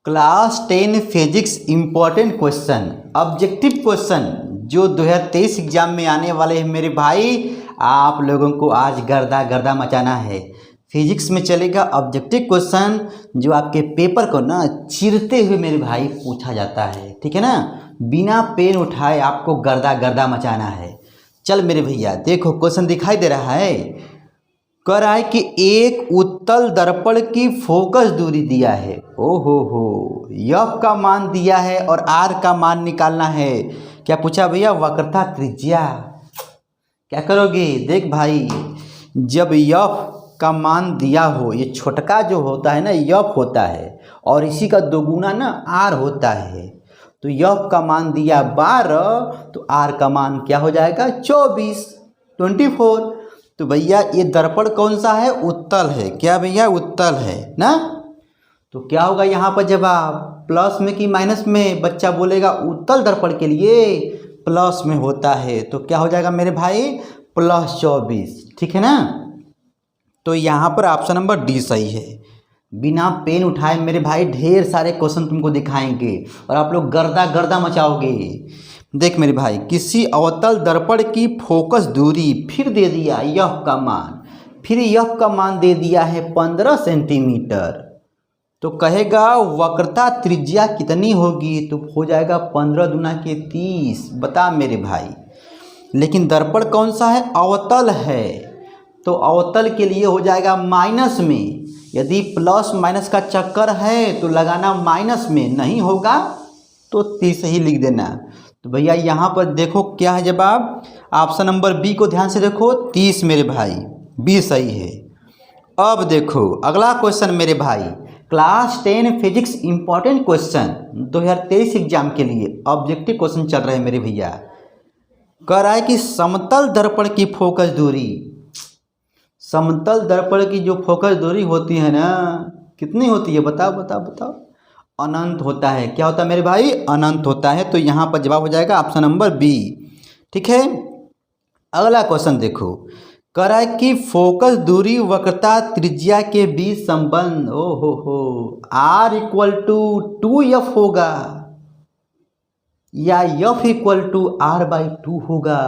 Class 10 physics important question, objective question जो 2023 exam में आने वाले हैं मेरे भाई। आप लोगों को आज गर्दा गर्दा मचाना है। फिजिक्स में चलेगा ऑब्जेक्टिव क्वेश्चन जो आपके पेपर को ना चीरते हुए मेरे भाई पूछा जाता है, ठीक है ना। बिना पेन उठाए आपको गर्दा गर्दा मचाना है। चल मेरे भैया देखो क्वेश्चन दिखाई दे रहा है। कह रहा है कि एक उत्तल दर्पण की फोकस दूरी दिया है। ओहो हो, एफ का मान दिया है और आर का मान निकालना है। क्या पूछा भैया? वक्रता त्रिज्या। क्या करोगे? देख भाई, जब एफ का मान दिया हो, ये छोटका जो होता है ना एफ होता है और इसी का दोगुना ना आर होता है। तो एफ का मान दिया 12 तो आर का मान क्या हो जाएगा? 24। तो भैया ये दर्पण कौन सा है? उत्तल है। क्या भैया? उत्तल है ना। तो क्या होगा यहाँ पर जवाब? प्लस में कि माइनस में? बच्चा बोलेगा उत्तल दर्पण के लिए प्लस में होता है। तो क्या हो जाएगा मेरे भाई? +24, ठीक है ना। तो यहाँ पर ऑप्शन नंबर डी सही है। बिना पेन उठाए मेरे भाई ढेर सारे क्वेश्चन तुमको दिखाएंगे और आप लोग गर्दा गर्दा मचाओगे। देख मेरे भाई, किसी अवतल दर्पण की फोकस दूरी फिर दे दिया एफ का मान, फिर एफ का मान दे दिया है 15 सेंटीमीटर। तो कहेगा वक्रता त्रिज्या कितनी होगी? तो हो जाएगा 15 दूना के 30। बता मेरे भाई, लेकिन दर्पण कौन सा है? अवतल है। तो अवतल के लिए हो जाएगा माइनस में। यदि प्लस माइनस का चक्कर है तो लगाना माइनस में, नहीं होगा तो 30 ही लिख देना। तो भैया यहाँ पर देखो क्या है जवाब? ऑप्शन नंबर बी को ध्यान से देखो, 30 मेरे भाई, बी सही है। अब देखो अगला क्वेश्चन मेरे भाई, class 10 physics important question 2023 exam के लिए ऑब्जेक्टिव क्वेश्चन चल रहे हैं मेरे भैया। कह रहा है कि समतल दर्पण की फोकस दूरी, समतल दर्पण की जो फोकस दूरी होती है ना, कितनी होती है? बताओ बताओ बताओ। अनंत होता है। क्या होता है मेरे भाई? अनंत होता है। तो यहाँ पर जवाब हो जाएगा ऑप्शन नंबर बी, ठीक है। अगला क्वेश्चन देखो, कह रहा है कि फोकस दूरी वक्रता त्रिज्या के बीच संबंध, ओ हो, R = 2F होगा या F = R/2 होगा?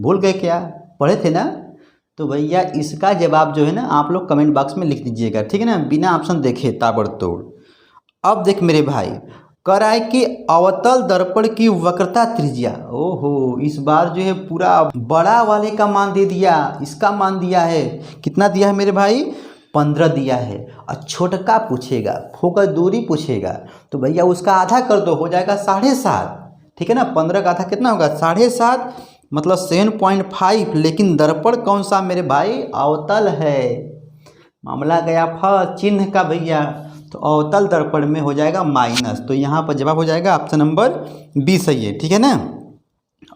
भूल गए क्या? पढ़े थे ना। तो भैया इसका जवाब जो है ना आप लोग कमेंट बॉक्स में लिख दीजिएगा, ठीक है ना, बिना ऑप्शन देखे ताबड़तोड़। अब देख मेरे भाई, कह रहा है कि अवतल दर्पण की वक्रता त्रिज्या, ओहो, इस बार जो है पूरा बड़ा वाले का मान दे दिया। इसका मान दिया है, कितना दिया है मेरे भाई? 15 दिया है। और छोटका पूछेगा, फोकस दूरी पूछेगा, तो भैया उसका आधा कर दो, हो जाएगा 7.5, ठीक है ना। 15 का आधा कितना होगा? 7.5, मतलब 7.5। लेकिन दर्पण कौन सा मेरे भाई? अवतल है। मामला गया चिन्ह का भैया। तो अवतल दर्पण में हो जाएगा माइनस। तो यहाँ पर जवाब हो जाएगा ऑप्शन नंबर बी सही है, ठीक है ना।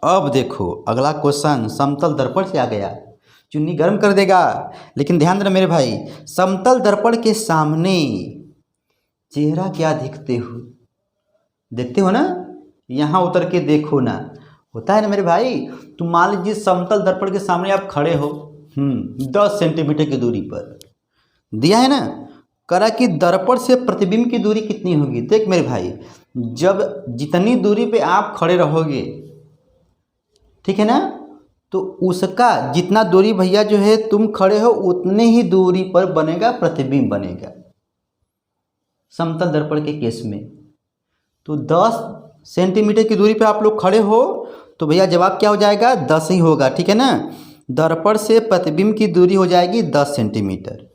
अब देखो अगला क्वेश्चन समतल दर्पण से आ गया, चुन्नी गर्म कर देगा। लेकिन ध्यान देना मेरे भाई, समतल दर्पण के सामने चेहरा क्या देखते हो? देखते हो ना, यहाँ उतर के देखो ना, होता है ना मेरे भाई। तो मान लीजिए समतल दर्पण के सामने आप खड़े हो 10 सेंटीमीटर की दूरी पर, दिया है ना। करा कि दर्पण से प्रतिबिंब की दूरी कितनी होगी? देख मेरे भाई, जब जितनी दूरी पे आप खड़े रहोगे, ठीक है ना, तो उसका जितना दूरी भैया जो है तुम खड़े हो उतने ही दूरी पर बनेगा प्रतिबिंब बनेगा समतल दर्पण के केस में। तो 10 सेंटीमीटर की दूरी पे आप लोग खड़े हो तो भैया जवाब क्या हो जाएगा? 10 ही होगा, ठीक है ना। दर्पण से प्रतिबिंब की दूरी हो जाएगी 10 सेंटीमीटर,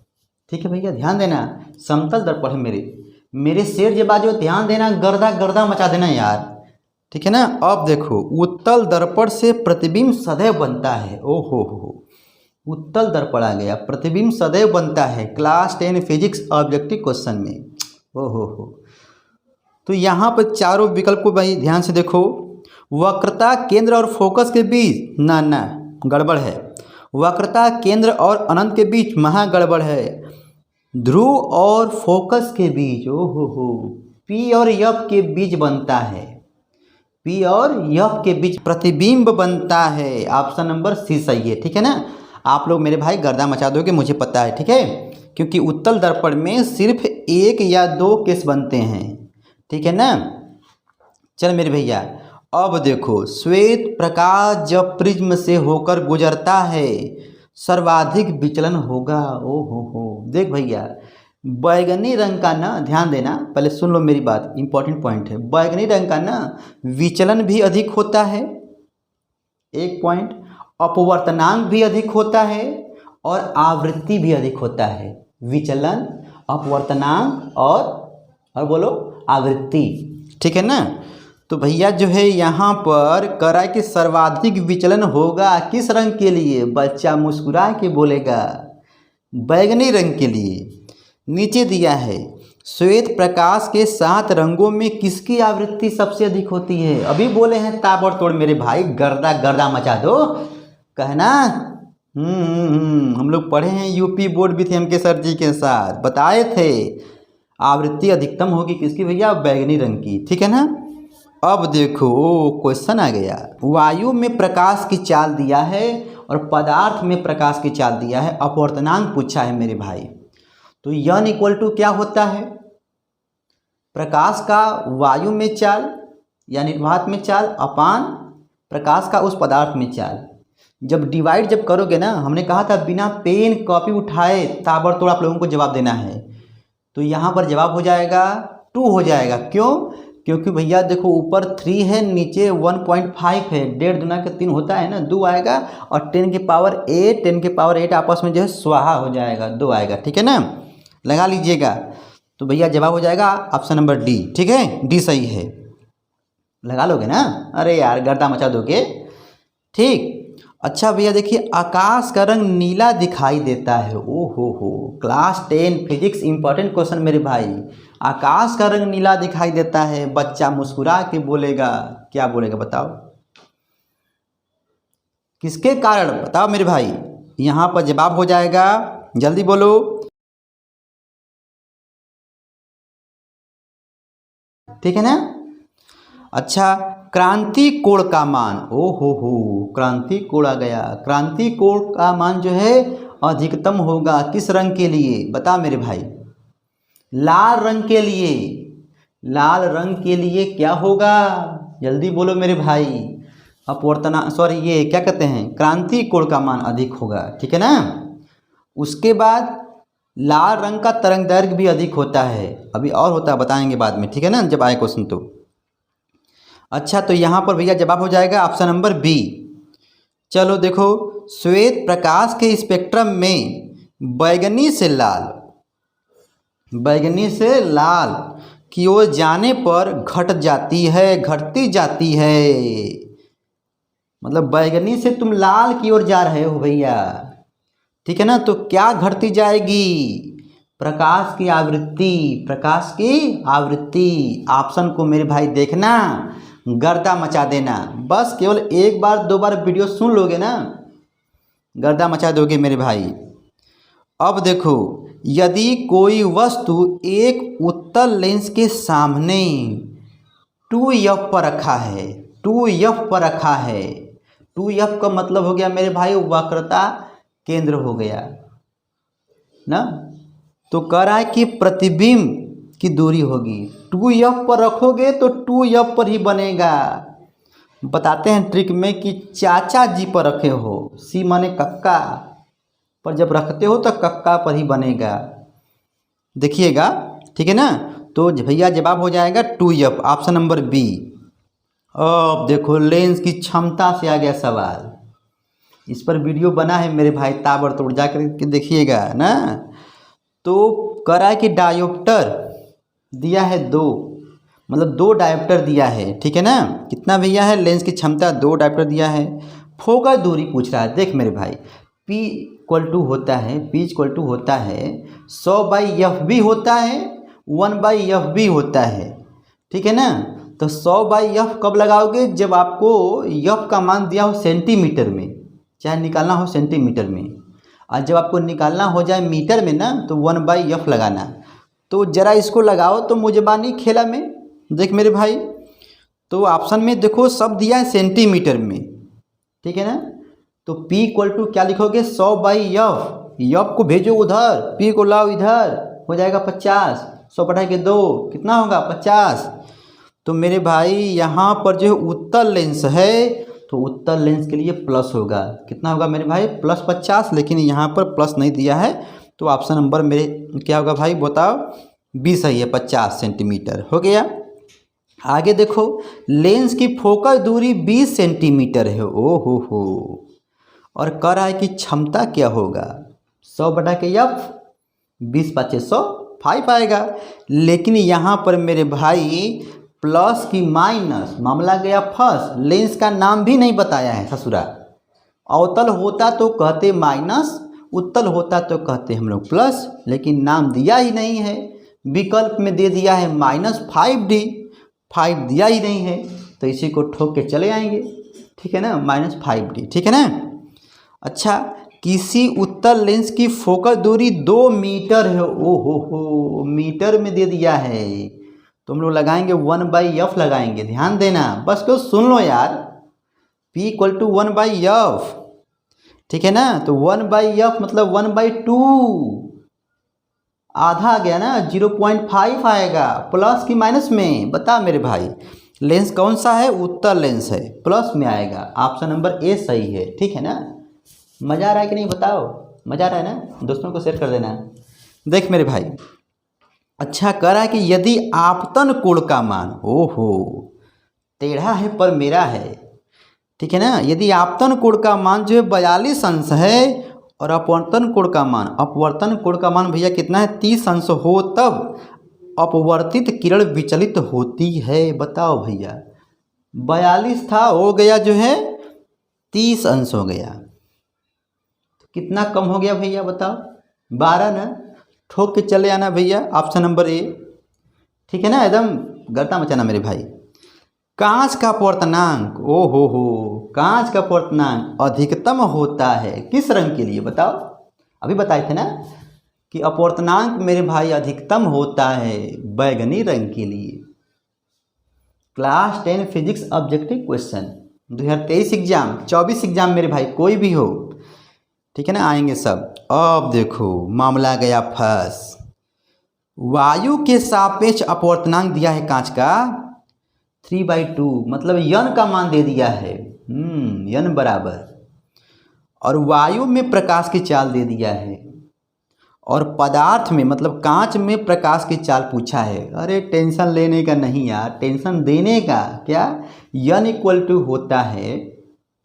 ठीक है भैया। ध्यान देना, समतल दर्पण है मेरे शेर जे बाजू, ध्यान देना, गर्दा गर्दा मचा देना यार, ठीक है ना। अब देखो, उत्तल दर्पण से प्रतिबिंब सदैव बनता है। ओहो हो, उत्तल दर्पण आ गया, प्रतिबिंब सदैव बनता है क्लास 10 फिजिक्स ऑब्जेक्टिव क्वेश्चन में। ओहो हो, तो यहाँ पर चारों विकल्प को भाई ध्यान से देखो। वक्रता केंद्र और फोकस के बीच ना गड़बड़ है। वक्रता केंद्र और अनंत के बीच महा गड़बड़ है। ध्रुव और फोकस के बीच, ओहो हो, पी और एफ के बीच बनता है। पी और एफ के बीच प्रतिबिंब बनता है। ऑप्शन नंबर सी सही है, ठीक है ना। आप लोग मेरे भाई गर्दा मचा दोगे, मुझे पता है, ठीक है, क्योंकि उत्तल दर्पण में सिर्फ 1 या 2 केस बनते हैं। ठीक है ना। चल मेरे भैया, अब देखो, श्वेत प्रकाश जब प्रिज्म से होकर गुजरता है सर्वाधिक विचलन होगा। ओ हो, देख भैया, बैगनी रंग का ना, ध्यान देना, पहले सुन लो मेरी बात, इंपॉर्टेंट पॉइंट है। बैगनी रंग का ना विचलन भी अधिक होता है, एक पॉइंट, अपवर्तनांक भी अधिक होता है और आवृत्ति भी अधिक होता है। विचलन, अपवर्तनांक और बोलो आवृत्ति, ठीक है ना। तो भैया जो है यहाँ पर करा कि सर्वाधिक विचलन होगा किस रंग के लिए, बच्चा मुस्कुरा के बोलेगा, बैगनी रंग के लिए। नीचे दिया है श्वेत प्रकाश के 7 रंगों में किसकी आवृत्ति सबसे अधिक होती है। अभी बोले हैं ताबड़तोड़ मेरे भाई, गर्दा गर्दा मचा दो, कहना। हम लोग पढ़े हैं, यूपी बोर्ड भी थे एम के सर जी के साथ, बताए थे आवृत्ति अधिकतम होगी किसकी भैया, बैगनी रंग की, ठीक है ना। अब देखो क्वेश्चन आ गया, वायु में प्रकाश की चाल दिया है और पदार्थ में प्रकाश की चाल दिया है, अपवर्तनांक पूछा है मेरे भाई। तो यन इक्वल टू क्या होता है, प्रकाश का वायु में चाल या निर्वात में चाल अपान प्रकाश का उस पदार्थ में चाल। जब डिवाइड जब करोगे ना, हमने कहा था बिना पेन कॉपी उठाए ताबड़तोड़ आप लोगों को जवाब देना है, तो यहाँ पर जवाब हो जाएगा 2 हो जाएगा। क्यों? क्योंकि भैया देखो ऊपर 3 है, नीचे 1.5 है, 1.5 दूना के 3 होता है ना, 2 आएगा, और 10 की पावर 8 आपस में जो है स्वाहा हो जाएगा, 2 आएगा, ठीक है ना, लगा लीजिएगा। तो भैया जवाब हो जाएगा ऑप्शन नंबर डी, ठीक है, डी सही है, लगा लोगे ना। अरे यार गर्दा मचा दोगे, ठीक। अच्छा भैया देखिए, आकाश का रंग नीला दिखाई देता है। ओ हो, क्लास 10 फिजिक्स इंपॉर्टेंट क्वेश्चन मेरे भाई। आकाश का रंग नीला दिखाई देता है, बच्चा मुस्कुरा के बोलेगा, क्या बोलेगा बताओ, किसके कारण, बताओ मेरे भाई। यहाँ पर जवाब हो जाएगा, जल्दी बोलो, ठीक है ना। अच्छा, क्रांति कोण का मान, ओ हो, क्रांति कोण आ गया। क्रांति कोण का मान जो है अधिकतम होगा किस रंग के लिए, बता मेरे भाई, लाल रंग के लिए। लाल रंग के लिए क्या होगा, जल्दी बोलो मेरे भाई, अपवर्तना सॉरी ये क्या कहते हैं, क्रांति कोण का मान अधिक होगा, ठीक है ना। उसके बाद लाल रंग का तरंग दैर्घ्य भी अधिक होता है, अभी और होता है, बताएंगे बाद में, ठीक है ना, जब आए क्वेश्चन तो। अच्छा, तो यहाँ पर भैया जवाब हो जाएगा ऑप्शन नंबर बी। चलो देखो, श्वेत प्रकाश के स्पेक्ट्रम में बैगनी से लाल की ओर जाने पर घट जाती है, घटती जाती है, मतलब बैगनी से तुम लाल की ओर जा रहे हो भैया, ठीक है ना। तो क्या घटती जाएगी, प्रकाश की आवृत्ति। ऑप्शन को मेरे भाई देखना, गर्दा मचा देना, बस केवल 1 बार 2 बार वीडियो सुन लोगे ना, गर्दा मचा दोगे मेरे भाई। अब देखो, यदि कोई वस्तु एक उत्तल लेंस के सामने 2f पर रखा है, 2f का मतलब हो गया मेरे भाई वक्रता केंद्र हो गया ना। तो कह रहा है कि प्रतिबिंब की दूरी होगी, 2f पर रखोगे तो 2f पर ही बनेगा। बताते हैं ट्रिक में कि चाचा जी पर रखे हो, सी माने कक्का पर जब रखते हो तो कक्का पर ही बनेगा, देखिएगा, ठीक है ना। तो भैया जवाब हो जाएगा 2f, ऑप्शन नंबर बी। अब देखो, लेंस की क्षमता से आ गया सवाल, इस पर वीडियो बना है मेरे भाई, ताबड़तोड़ जाकर के देखिएगा ना। तो कह रहा है कि डायोप्टर दिया है 2, मतलब 2 डायोप्टर दिया है, ठीक है ना। कितना भैया है, लेंस की क्षमता 2 डायोप्टर दिया है। फोकस दूरी पूछ रहा है, देख मेरे भाई, P इक्वल टू होता है 100/f होता है, 1/f होता है, ठीक है ना। तो 100/f कब लगाओगे, जब आपको f का मान दिया हो सेंटीमीटर में, चाहे निकालना हो सेंटीमीटर में, और जब आपको निकालना हो जाए मीटर में ना, तो 1/f लगाना। तो ज़रा इसको लगाओ तो मुझबानी खेला में, देख मेरे भाई। तो ऑप्शन में देखो सब दिया है सेंटीमीटर में, ठीक है ना। तो P इक्वल टू क्या लिखोगे, 100/f, f को भेजो उधर, P को लाओ इधर, हो जाएगा 50, 100 बटा के 2 कितना होगा 50, तो मेरे भाई यहाँ पर जो है उत्तल लेंस है, तो उत्तल लेंस के लिए प्लस होगा। कितना होगा मेरे भाई? +50, लेकिन यहाँ पर प्लस नहीं दिया है, तो ऑप्शन नंबर मेरे क्या होगा भाई बताओ? 20 सही है, 50 सेंटीमीटर हो गया। आगे देखो, लेंस की फोकस दूरी 20 सेंटीमीटर है। ओ हो, और कह रहा है कि क्षमता क्या होगा? 100/F, 20×5 आएगा। लेकिन यहाँ पर मेरे भाई प्लस की माइनस, मामला गया फर्स्ट। लेंस का नाम भी नहीं बताया है ससुरा। अवतल होता तो कहते माइनस, उत्तल होता तो कहते हम लोग प्लस, लेकिन नाम दिया ही नहीं है। विकल्प में दे दिया है -5D, 5 दिया ही नहीं है, तो इसी को ठोक के चले आएंगे। ठीक है ना, -5D, ठीक है ना। अच्छा, किसी उत्तल लेंस की फोकस दूरी 2 मीटर है। ओ हो, मीटर में दे दिया है, तो हम लोग लगाएंगे 1/F लगाएंगे। ध्यान देना, बस क्यों सुन लो यार। P = 1/F, ठीक है ना। तो 1/F मतलब 1/2, आधा आ गया ना, 0.5 आएगा। प्लस की माइनस में बता मेरे भाई, लेंस कौन सा है? उत्तल लेंस है, प्लस में आएगा। ऑप्शन नंबर ए सही है, ठीक है ना। मज़ा आ रहा है कि नहीं बताओ? मज़ा आ रहा है ना? दोस्तों को शेयर कर देना। देख मेरे भाई, अच्छा कह रहा है कि यदि आपतन कोण का मान, ओहो टेढ़ा है पर मेरा है, ठीक है ना। यदि आपतन कोण का मान जो है 42 अंश है, और अपवर्तन कोण का मान भैया कितना है? 30 अंश हो, तब अपवर्तित किरण विचलित होती है। बताओ भैया, 42 था, हो गया जो है 30 अंश हो गया, तो कितना कम हो गया भैया बताओ? 12 ना। ठोक के चले आना भैया, ऑप्शन नंबर ए, ठीक है ना। एकदम गर्दा मचाना मेरे भाई। कांच का अपवर्तनांक, ओ हो, कांच का अपवर्तनांक अधिकतम होता है किस रंग के लिए? बताओ, अभी बताए थे ना कि अपवर्तनांक मेरे भाई अधिकतम होता है बैगनी रंग के लिए। Class 10 physics objective question 2023 exam, 24 exam मेरे भाई कोई भी हो, ठीक है ना, आएंगे सब। अब देखो, मामला गया फंस। वायु के सापेक्ष अपवर्तनांक दिया है कांच का 3/2, मतलब यन का मान दे दिया है, यन बराबर, और वायु में प्रकाश की चाल दे दिया है, और पदार्थ में मतलब कांच में प्रकाश की चाल पूछा है। अरे टेंशन लेने का नहीं यार, टेंशन देने का। क्या? यन = होता है,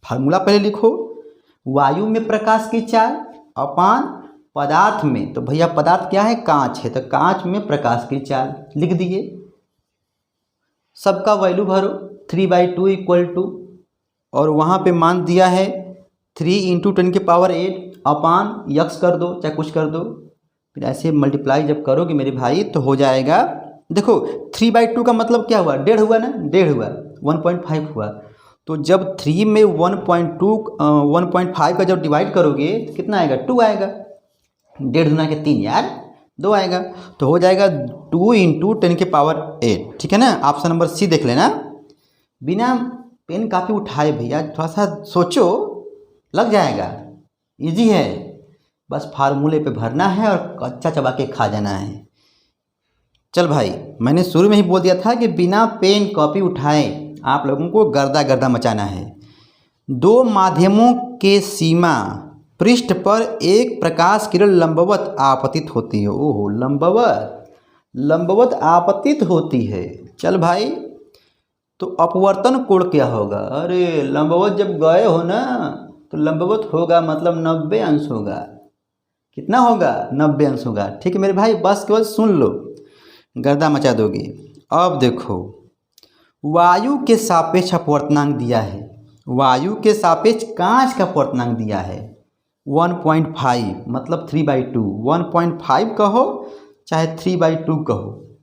फार्मूला पहले लिखो, वायु में प्रकाश की चाल अपान पदार्थ में, तो भैया पदार्थ क्या है? कांच है, तो कांच में प्रकाश की चाल लिख दिए। सबका वैल्यू भरो, 3/2 और वहाँ पे मान दिया है 3 × 10⁸ अपान यक्स कर दो, चाहे कुछ कर दो, फिर ऐसे मल्टीप्लाई जब करोगे मेरे भाई तो हो जाएगा। देखो 3/2 का मतलब क्या हुआ? 1.5 हुआ ना, 1.5 हुआ, 1.5 हुआ। तो जब 3 में 1.5 का जब डिवाइड करोगे तो कितना आएगा? 2 आएगा। 1.5 गुना के 3 यार, 2 आएगा, तो हो जाएगा 2 × 10⁸, ठीक है ना। ऑप्शन नंबर सी देख लेना। बिना पेन कापी उठाए भैया, थोड़ा सा सोचो, लग जाएगा, इजी है, बस फार्मूले पे भरना है और कच्चा चबा के खा जाना है। चल भाई, मैंने शुरू में ही बोल दिया था कि बिना पेन कॉपी उठाए आप लोगों को गर्दा मचाना है। 2 माध्यमों के सीमा पृष्ठ पर एक प्रकाश किरण लंबवत आपतित होती है। ओहो, लंबवत आपतित होती है। चल भाई, तो अपवर्तन कोण क्या होगा? अरे लंबवत जब गए हो ना, तो लंबवत होगा मतलब 90 अंश होगा। कितना होगा? 90 अंश होगा। ठीक है मेरे भाई, बस केवल सुन लो, गर्दा मचा दोगे। अब देखो, वायु के सापेक्ष अपवर्तनांक दिया है, वायु के सापेक्ष कांच का अपवर्तनांक दिया है 1.5, मतलब 3/2। 1.5 कहो चाहे 3/2 कहो,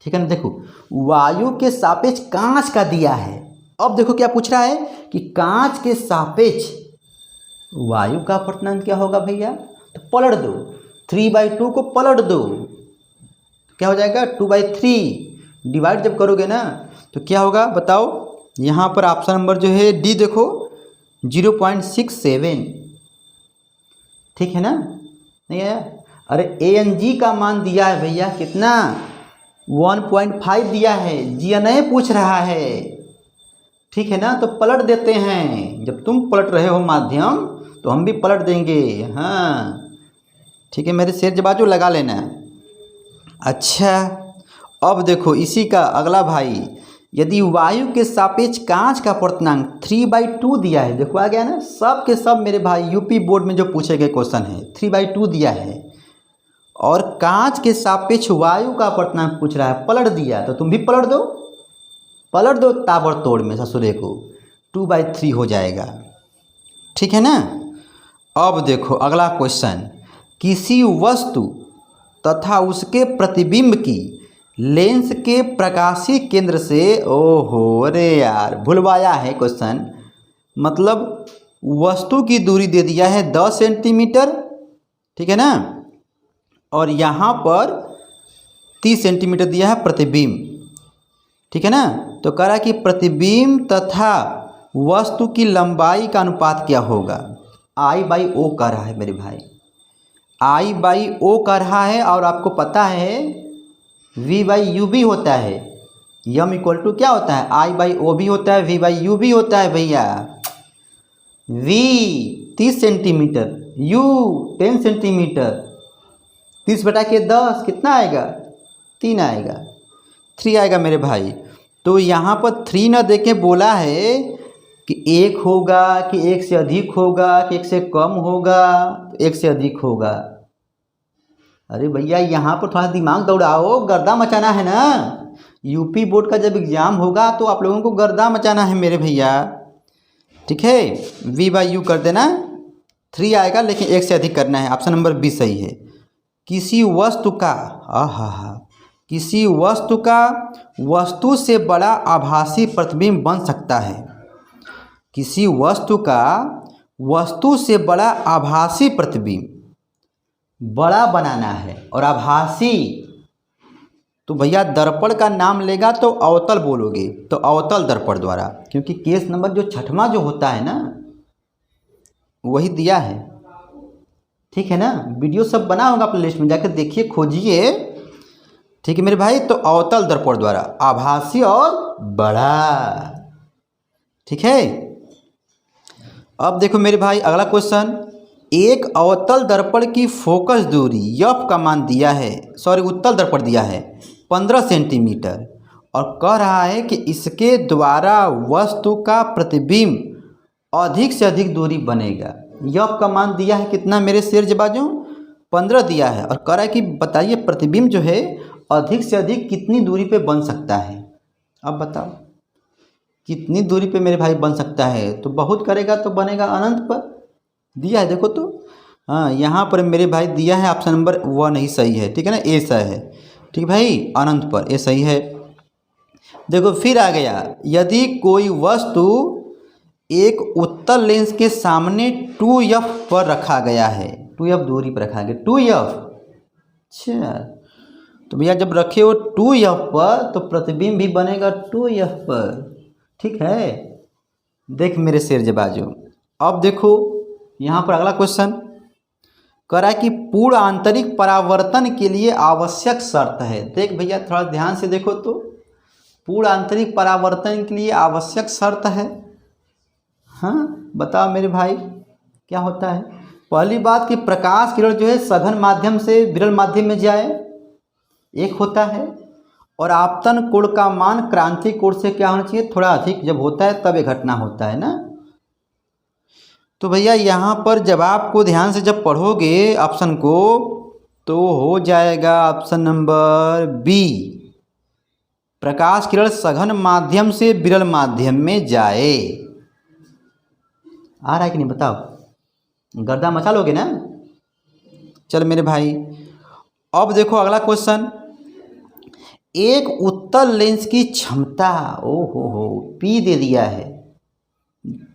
ठीक है ना। देखो, वायु के सापेक्ष कांच का दिया है। अब देखो क्या पूछ रहा है कि कांच के सापेक्ष वायु का अपवर्तनांक क्या होगा भैया? तो पलट दो, 3/2 को पलट दो, क्या हो जाएगा? 2/3। डिवाइड जब करोगे ना तो क्या होगा बताओ? यहाँ पर ऑप्शन नंबर जो है डी देखो, 0.67, ठीक है ना। नहीं आया? अरे ANG का मान दिया है भैया कितना? 1.5 दिया है, GNA पूछ रहा है, ठीक है ना। तो पलट देते हैं, जब तुम पलट रहे हो माध्यम तो हम भी पलट देंगे। हाँ ठीक है मेरे शेर जबाजू लगा लेना। अच्छा अब देखो इसी का अगला भाई, यदि वायु के सापेक्ष कांच का अपर्तनांक 3/2 दिया है, देखो आ गया ना, सब के सब मेरे भाई यूपी बोर्ड में जो पूछे गए क्वेश्चन है 3/2 दिया है, और कांच के सापेक्ष वायु का अपर्तनांक पूछ रहा है, पलट दिया तो तुम भी पलट दो ताबड़तोड़ में ससुरे को, 2/3 हो जाएगा, ठीक है ना। अब देखो अगला क्वेश्चन, किसी वस्तु तथा उसके प्रतिबिंब की लेंस के प्रकाशीय केंद्र से, ओहो अरे यार भुलवाया है क्वेश्चन, मतलब वस्तु की दूरी दे दिया है 10 सेंटीमीटर, ठीक है ना, और यहाँ पर 30 सेंटीमीटर दिया है प्रतिबिंब, ठीक है ना। तो कह रहा है कि प्रतिबिंब तथा वस्तु की लंबाई का अनुपात क्या होगा, I/O कह रहा है मेरे भाई, I/O कह रहा है, और आपको पता है V/U भी होता है, यम इक्वल टू क्या होता है, I/O भी होता है, V/U भी होता है भैया। V 30 सेंटीमीटर, U 10 सेंटीमीटर, 30/10 कितना आएगा, 3 आएगा, 3 आएगा मेरे भाई। तो यहाँ पर 3 न देके बोला है कि 1 होगा कि 1 से अधिक होगा कि 1 से कम होगा, 1 से अधिक होगा। अरे भैया यहाँ पर थोड़ा दिमाग दौड़ाओ, गर्दा मचाना है ना, यूपी बोर्ड का जब एग्ज़ाम होगा तो आप लोगों को गर्दा मचाना है मेरे भैया, ठीक है। V/U कर देना, 3 आएगा लेकिन 1 से अधिक करना है, ऑप्शन नंबर बी सही है। किसी वस्तु का किसी वस्तु का वस्तु से बड़ा आभासी प्रतिबिंब बन सकता है, किसी वस्तु का वस्तु से बड़ा आभासी प्रतिबिंब बड़ा बनाना है, और आभासी तो भैया दर्पण का नाम लेगा तो अवतल बोलोगे, तो अवतल दर्पण द्वारा, क्योंकि केस नंबर जो 6वां जो होता है ना वही दिया है, ठीक है ना। वीडियो सब बना होगा अपने लिस्ट में, जाकर देखिए खोजिए, ठीक है मेरे भाई। तो अवतल दर्पण द्वारा आभासी और बड़ा, ठीक है। अब देखो मेरे भाई अगला क्वेश्चन, एक अवतल दर्पण की फोकस दूरी F का मान दिया है, उत्तल दर्पण दिया है 15 सेंटीमीटर, और कह रहा है कि इसके द्वारा वस्तु का प्रतिबिंब अधिक से अधिक दूरी बनेगा। F का मान दिया है कितना मेरे शेर जबाजू, 15 दिया है, और कह रहा है कि बताइए प्रतिबिंब जो है अधिक से अधिक कितनी दूरी पे बन सकता है। अब बताओ कितनी दूरी पे मेरे भाई बन सकता है, तो बहुत करेगा तो बनेगा अनंत पर, दिया है देखो तो, हाँ यहाँ पर मेरे भाई दिया है ऑप्शन नंबर 1 ही सही है, ठीक है ना, ए सही है, ठीक भाई, अनंत पर ए सही है। देखो फिर आ गया, यदि कोई वस्तु एक उत्तल लेंस के सामने 2F पर रखा गया है, 2F दूरी पर रखा गया, 2F, अच्छा तो भैया जब रखे हो 2F पर तो प्रतिबिंब भी बनेगा 2F पर, ठीक है। देख मेरे शेर जबाजू, अब देखो यहाँ पर अगला क्वेश्चन कह रहा है कि पूर्ण आंतरिक परावर्तन के लिए आवश्यक शर्त है। देख भैया थोड़ा ध्यान से देखो तो, पूर्ण आंतरिक परावर्तन के लिए आवश्यक शर्त है, हाँ बताओ मेरे भाई क्या होता है। पहली बात कि प्रकाश किरण जो है सघन माध्यम से विरल माध्यम में जाए, एक होता है, और आपतन कोण का मान क्रांति कोण से क्या होना चाहिए, थोड़ा अधिक जब होता है तब ये घटना होता है ना। तो भैया यहाँ पर जवाब को ध्यान से जब पढ़ोगे ऑप्शन को तो हो जाएगा ऑप्शन नंबर बी, प्रकाश किरण सघन माध्यम से विरल माध्यम में जाए। आ रहा है कि नहीं बताओ, गर्दा मचा लोगे ना। चल मेरे भाई अब देखो अगला क्वेश्चन, एक उत्तल लेंस की क्षमता हो P दे दिया है,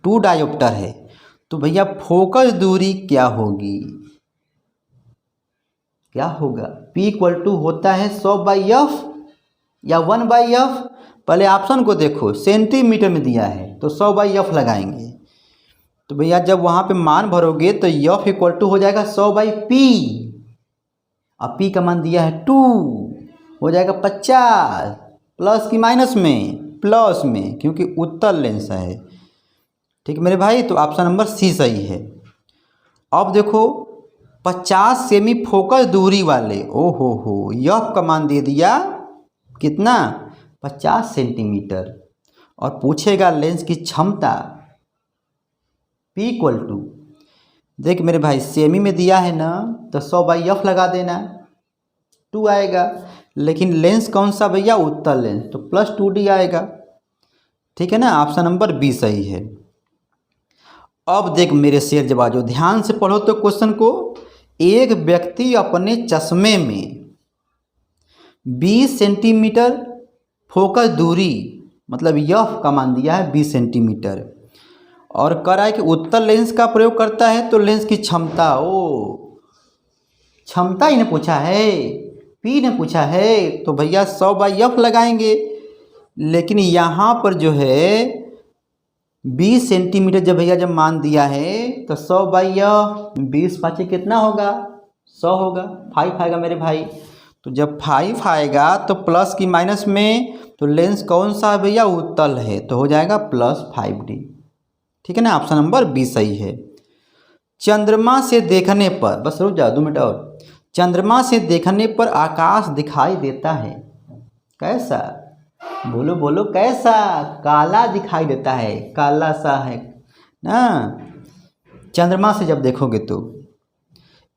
2 डायोप्टर है, तो भैया फोकस दूरी क्या होगी, क्या होगा, P = होता है 100/F या 1/F। पहले ऑप्शन को देखो, सेंटीमीटर में दिया है तो 100/F लगाएंगे, तो भैया जब वहाँ पे मान भरोगे तो F = हो जाएगा 100/P, और P का मान दिया है 2, हो जाएगा 50 प्लस की माइनस में, प्लस में, क्योंकि उत्तल लेंस है। ठीक है मेरे भाई, तो ऑप्शन नंबर सी सही है। अब देखो 50 सेमी फोकस दूरी वाले, ओ हो यह का मान दे दिया कितना, 50 सेंटीमीटर, और पूछेगा लेंस की क्षमता P इक्वल टू, देख मेरे भाई सेमी में दिया है ना, तो 100/f लगा देना, 2 आएगा। लेकिन लेंस कौन सा भैया, उत्तल लेंस, तो +2D आएगा। ठीक है ना, ऑप्शन नंबर बी सही है। अब देख मेरे शेर जवाजो, ध्यान से पढ़ो तो क्वेश्चन को। एक व्यक्ति अपने चश्मे में 20 सेंटीमीटर फोकस दूरी, मतलब यह का मान दिया है 20 सेंटीमीटर, और कह रहा है कि उत्तल लेंस का प्रयोग करता है, तो लेंस की क्षमता, ओ क्षमता ही ने पूछा है, P ने पूछा है, तो भैया 100/f लगाएंगे। लेकिन यहाँ पर जो है 20 सेंटीमीटर जब भैया जब मान दिया है, तो 100/f, 20×5 कितना होगा, 100 होगा, 5 आएगा मेरे भाई। तो जब 5 आएगा तो प्लस की माइनस में, तो लेंस कौन सा है भैया, उत्तल है, तो हो जाएगा +5D। ठीक है ना, ऑप्शन नंबर बी सही है। चंद्रमा से देखने पर, बस रुक जाओ 2 मिनट और, चंद्रमा से देखने पर आकाश दिखाई देता है कैसा, बोलो बोलो कैसा, काला दिखाई देता है, काला सा है ना। चंद्रमा से जब देखोगे तो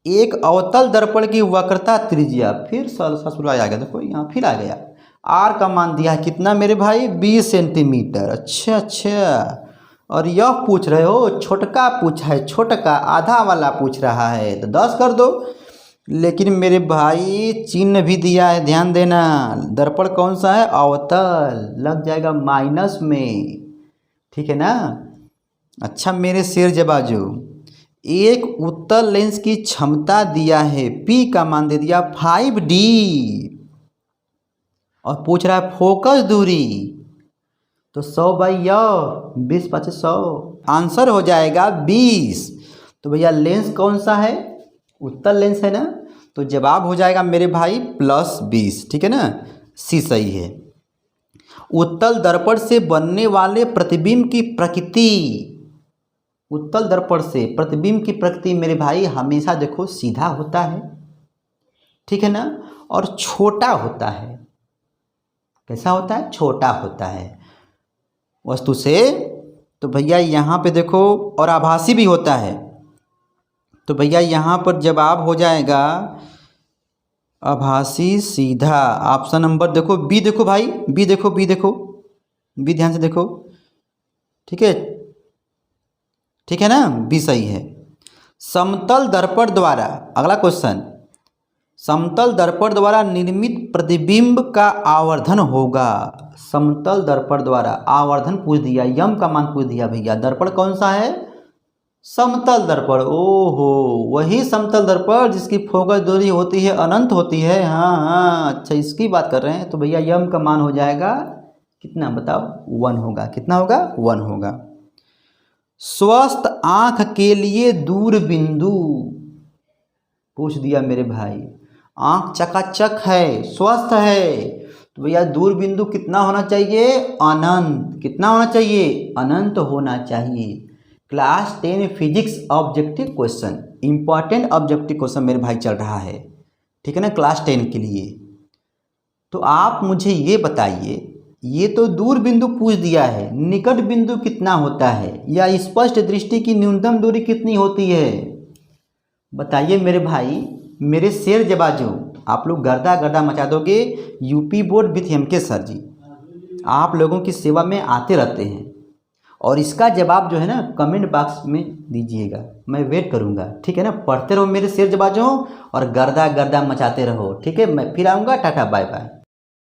एक अवतल दर्पण की वक्रता त्रिज्या, फिर ससुराल आ गया, देखो यहाँ फिर आ गया, आर का मान दिया है कितना मेरे भाई, 20 सेंटीमीटर। अच्छा, और यह पूछ रहे हो छोटका पूछा है, छोटका आधा वाला पूछ रहा है, तो 10 कर दो। लेकिन मेरे भाई चिन्ह भी दिया है, ध्यान देना, दर्पण कौन सा है, अवतल, लग जाएगा माइनस में। ठीक है ना। अच्छा मेरे शेर जबाजो, एक उत्तल लेंस की क्षमता दिया है, P का मान दे दिया 5D, और पूछ रहा है फोकस दूरी, तो 100/f, 20×5 100, आंसर हो जाएगा 20। तो भैया लेंस कौन सा है, उत्तल लेंस है ना, तो जवाब हो जाएगा मेरे भाई +20। ठीक है ना, सी सही है। उत्तल दर्पण से बनने वाले प्रतिबिंब की प्रकृति, उत्तल दर्पण से प्रतिबिंब की प्रकृति मेरे भाई हमेशा देखो सीधा होता है, ठीक है ना, और छोटा होता है। कैसा होता है, छोटा होता है वस्तु से। तो भैया यहाँ पे देखो, और आभासी भी होता है, तो भैया यहाँ पर जवाब हो जाएगा आभासी सीधा, ऑप्शन नंबर देखो बी, देखो भाई बी, देखो बी, देखो बी, ध्यान से देखो। ठीक है, ठीक है ना, बी सही है। समतल दर्पण द्वारा, अगला क्वेश्चन, समतल दर्पण द्वारा निर्मित प्रतिबिंब का आवर्धन होगा। समतल दर्पण द्वारा आवर्धन पूछ दिया, यम का मान पूछ दिया भैया, दर्पण कौन सा है, समतल दर्पण। ओहो, वही समतल दर्पण जिसकी फोकस दूरी होती है अनंत होती है। हाँ, अच्छा इसकी बात कर रहे हैं, तो भैया यम का मान हो जाएगा कितना बताओ, 1 होगा। कितना होगा, 1 होगा। स्वस्थ आंख के लिए दूर बिंदु पूछ दिया मेरे भाई, आंख चकाचक है, स्वस्थ है, तो भैया दूर बिंदु कितना होना चाहिए, अनंत। कितना होना चाहिए, अनंत होना चाहिए। Class 10 physics objective question, important objective question मेरे भाई चल रहा है, ठीक है ना, क्लास 10 के लिए। तो आप मुझे ये बताइए, ये तो दूर बिंदु पूछ दिया है, निकट बिंदु कितना होता है, या स्पष्ट दृष्टि की न्यूनतम दूरी कितनी होती है, बताइए मेरे भाई। मेरे शेर जबाजो, आप लोग गर्दा गर्दा मचा दोगे। UP board with MK sir ji आप लोगों की सेवा में आते रहते हैं, और इसका जवाब जो है ना कमेंट बॉक्स में दीजिएगा, मैं वेट करूंगा। ठीक है ना, पढ़ते रहो मेरे शेर जबाजो, और गर्दा गर्दा मचाते रहो। ठीक है, मैं फिर आऊँगा, टाटा बाय बाय।